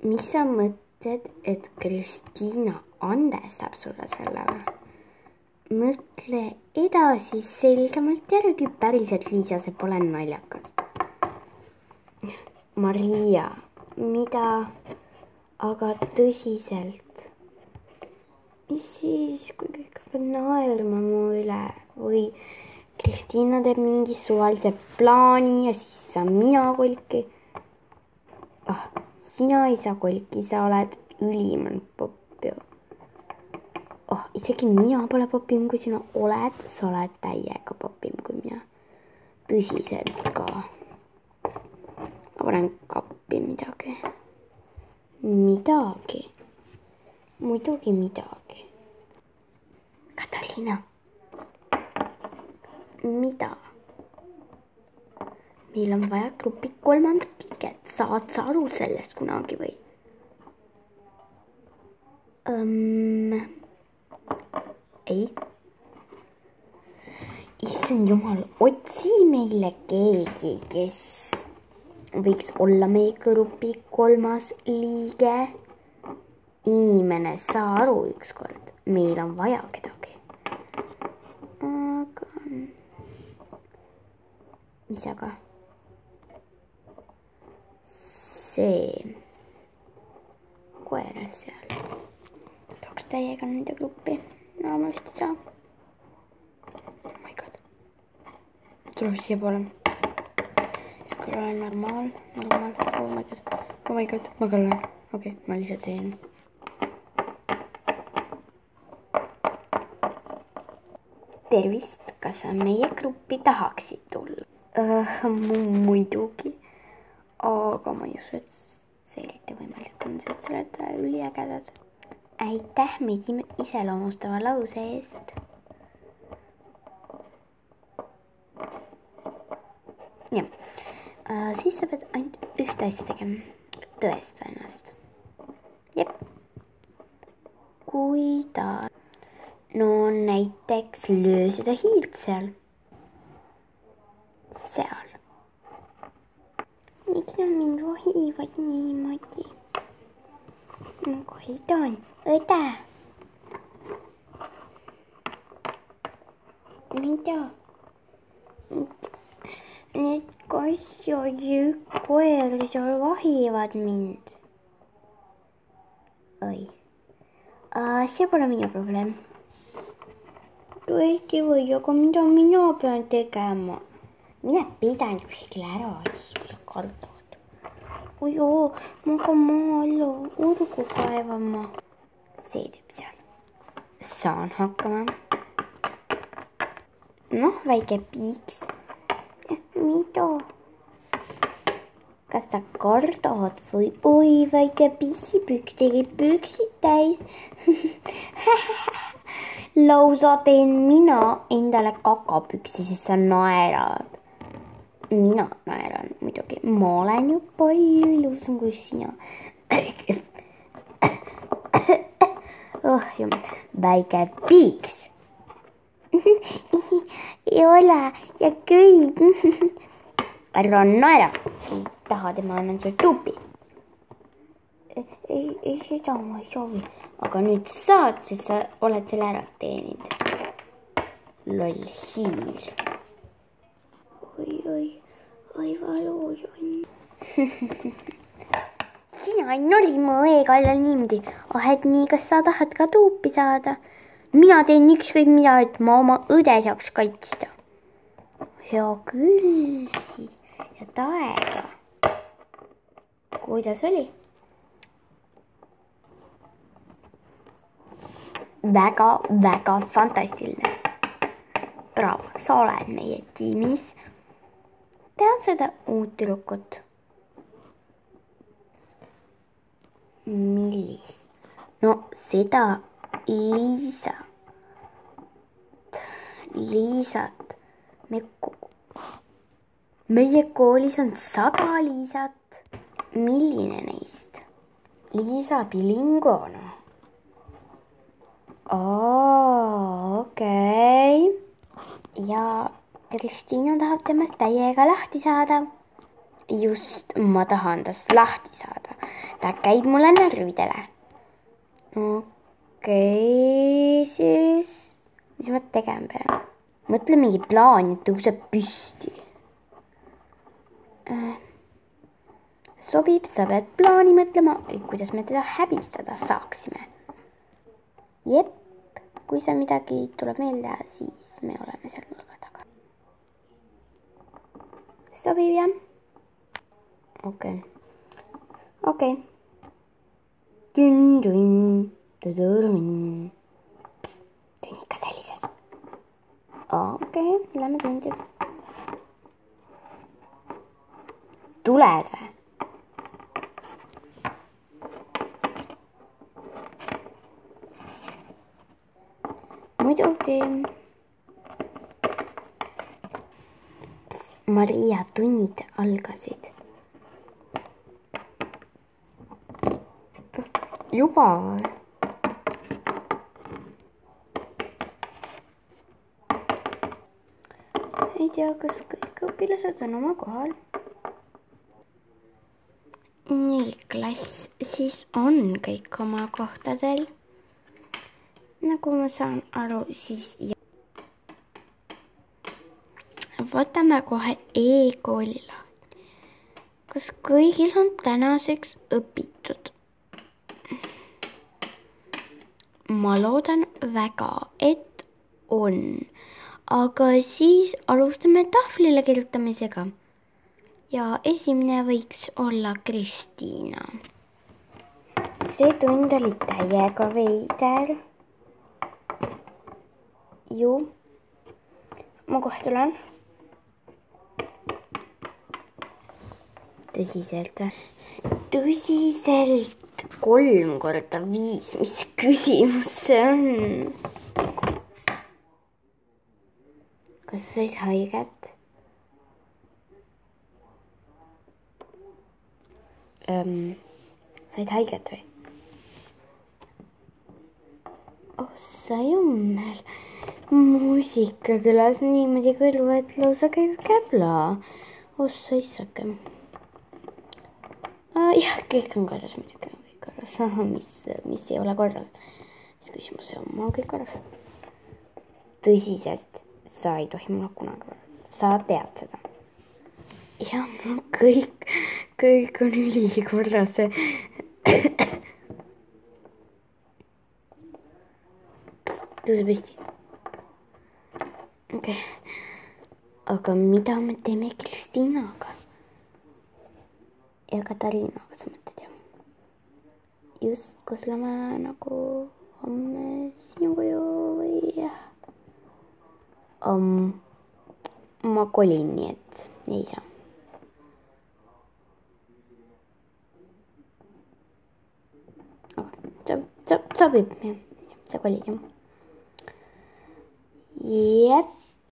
mis sa mõtled, et Kristiina andestab sulle selle või? Mõtle edasi selgemalt järgi, päriselt Liisa, see pole naljakas. Maria, mida? Aga tõsiselt. Mis siis, kui kõik hakkavad naerma mu üle või Kristiina teeb mingi suvalise plaani ja siis saan mina kolki. Sina ei saa kolki, sa oled ülimalt popp ju. Isegi mina pole popim kui sina oled, sa oled täiega popim kui mina. Tõsiselt ka. Ma panen kappi midagi. Midagi. Muidugi midagi. Katariina. Mida? Meil on vaja grupi 3. liiget. Saad sa aru sellest kunagi või? Ei. Issand jumal, otsi meile keegi, kes võiks olla meie grupi 3. liige. Inimene, saa aru ükskord. Meil on vaja kedagi. Aga... mis aga? See koer seal. Tooks täiega nende gruppi. No ma vist ei saa. Oh my god. Tuleb siia poole. Küll olen normaal. Oh my god. Ma kõllan. Okei, ma lihtsalt seen. Tervist, kas sa meie gruppi tahaksid tulla? Muidugi. Aga ma ei usu, et see eriti võimalik on, sest te olete üliägedad. Aitäh meid iseloomustava lause eest. Jah, siis sa pead ainult ühte asja tegema. Tõesta ennast. Jep. Kuidas? No näiteks löö seda hiilt seal. Seal. Miks nad mind vahivad niimoodi? Ma koidan. Õde. Mida? Need kassad ja koer seal vahivad mind. Oi. See pole minu probleem. Tõesti või, aga mida mina pean tegema? Mine pidan kuskile ära, siis kui sa kardavad. Oi joo, ma ka maa alla urgu kaevama. See tüüp seal. Saan hakkama. Noh, väike piiks. Mida? Kas sa kardad või? Oi, väike pissipükk tegi püksid täis. Lausa teen mina endale kakapüksi, sest sa naerad. Mina naeran muidugi. Ma olen ju palju ilusam kui sina. Jumal. Väike piiks. Ei ole. Ja kõik. Ära naera. Ei taha, ma annan sulle tupi. Ei, seda ma ei soovi. Aga nüüd saad, sest sa oled selle ära teeninud. Loll hiir. Oi, valus on. Sina ei noli mu õe kallal niimoodi. Et nii, kas sa tahad ka tuupi saada? Mina teen ükskõik mida, et ma oma õde saaks kaitsta. Hea küll. Ja taega. Kuidas oli? Väga fantastiline. Bravo, sa oled meie tiimis. Tead seda uut tüdrukut? Millist? No seda Liisat. Meie koolis on 100 Liisat. Milline neist? Liisa Pilingona. Okei. Ja Kristiina tahab temast täiega lahti saada. Just, ma tahan tast lahti saada. ta käib mulle närvidele. Okei, siis mis ma tegema pean? Mõtle mingi plaan, et tõuseb püsti. Sobib, sa pead plaani mõtlema, kuidas me teda häbistada saaksime. Jep, kui see midagi tuleb meelde, siis me oleme seal nurga taga. Sobib, jah? Okei. Tünn. Tünn ikka sellises. Okei, lähme tundi. Tuled või? Muidugi. Maria tunnid algasid. Juba või? Ei tea, kas kõik õpilased on oma kohal. Nii, klass, siis on kõik oma kohtadel. Nagu ma saan aru, siis võtame kohe e-kooli lahti. Kas kõigil on tänaseks õpitud? Ma loodan väga, et on. Aga siis alustame tahvlile kirjutamisega. Ja esimene võiks olla Kristiina. See tund oli täiega veider. Ju. Ma kohe tulen. Tõsiselt. 3 korda 5. Mis küsimus see on? Kas sa said haiget? Said haiget või? Ossa jummel. Muusika kõlas niimoodi kõrva, et lausa käib käbla. Ossa issake. Jah, kõik on korras, muidugi on kõik korras. Mis ei ole korras? Mis küsimus see on? Ma olen kõik korras. Tõsiselt. Sa ei tohi mulle kunagi võrra. Sa tead seda. Ja mul kõik on ülikorras. Tõuse püsti. Okei. Aga mida me teeme Kristiinaga? Ja Katariinaga sa mõtled, jah? Just, kus oleme nagu homme sinuga ju või jah? Ma kolin, nii et ei saa. Sobib, jah. Sa kolid, jah. Jep.